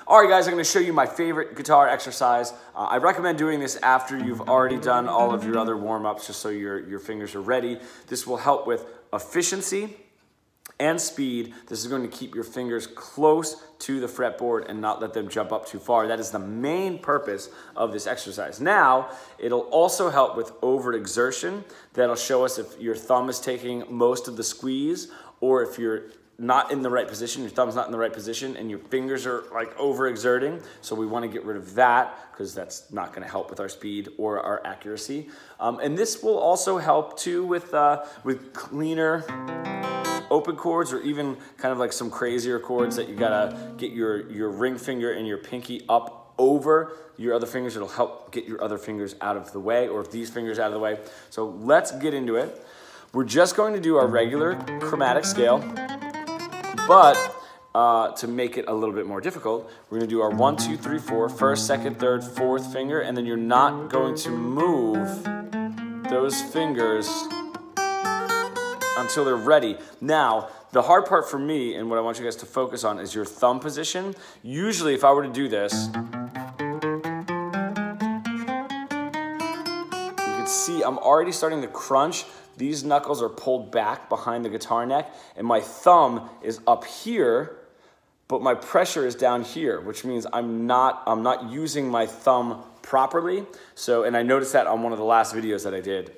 All right, guys, I'm gonna show you my favorite guitar exercise. I recommend doing this after you've already done all of your other warm-ups, just so your fingers are ready. This will help with efficiency and speed. This is going to keep your fingers close to the fretboard and not let them jump up too far. That is the main purpose of this exercise. Now, it'll also help with overexertion. That'll show us if your thumb is taking most of the squeeze, or if you're not in the right position, your thumb's not in the right position, and your fingers are like overexerting. So we want to get rid of that, because that's not going to help with our speed or our accuracy. And this will also help too with cleaner open chords, or even kind of like some crazier chords that you gotta get your ring finger and your pinky up over your other fingers. It'll help get your other fingers out of the way, or these fingers out of the way. So let's get into it. We're just going to do our regular chromatic scale, but to make it a little bit more difficult, we're gonna do our 1, 2, 3, 4, first, second, third, fourth finger, and then you're not going to move those fingers until they're ready. Now, the hard part for me, and what I want you guys to focus on, is your thumb position. Usually, if I were to do this, you can see I'm already starting to crunch. These knuckles are pulled back behind the guitar neck, and my thumb is up here, but my pressure is down here, which means I'm not using my thumb properly. So, and I noticed that on one of the last videos that I did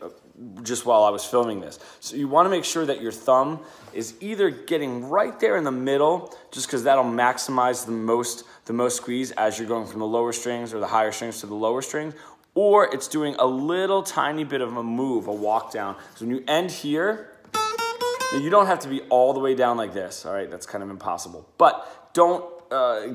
just while I was filming this. So you want to make sure that your thumb is either getting right there in the middle, just because that'll maximize the most squeeze as you're going from the lower strings or the higher strings to the lower strings, or it's doing a little tiny bit of a move, a walk down. So when you end here, you don't have to be all the way down like this, all right? That's kind of impossible. But don't,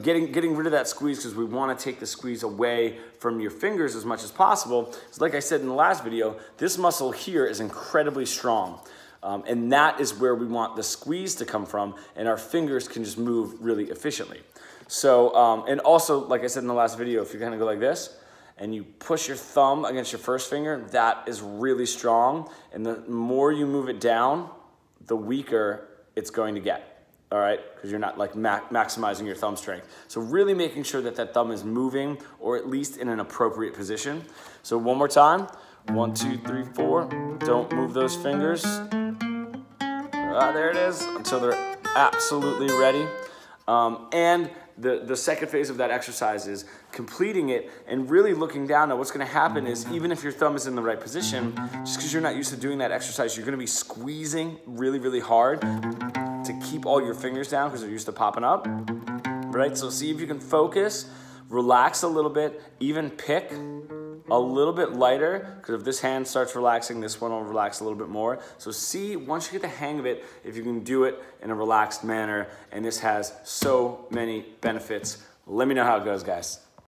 getting rid of that squeeze, because we want to take the squeeze away from your fingers as much as possible. So like I said in the last video, this muscle here is incredibly strong. And that is where we want the squeeze to come from, and our fingers can just move really efficiently. So, and also, like I said in the last video, if you're gonna go like this, and you push your thumb against your first finger, that is really strong. And the more you move it down, the weaker it's going to get. All right, because you're not like maximizing your thumb strength. So really making sure that that thumb is moving, or at least in an appropriate position. So one more time, 1, 2, 3, 4. Don't move those fingers. There it is, until they're absolutely ready. And the second phase of that exercise is completing it and really looking down. Now what's gonna happen is, even if your thumb is in the right position, just because you're not used to doing that exercise, you're gonna be squeezing really, really hard to keep all your fingers down, because they're used to popping up, right? So see if you can focus, relax a little bit, even pick a little bit lighter, because if this hand starts relaxing, this one will relax a little bit more. So see, once you get the hang of it, if you can do it in a relaxed manner, and this has so many benefits. Let me know how it goes, guys.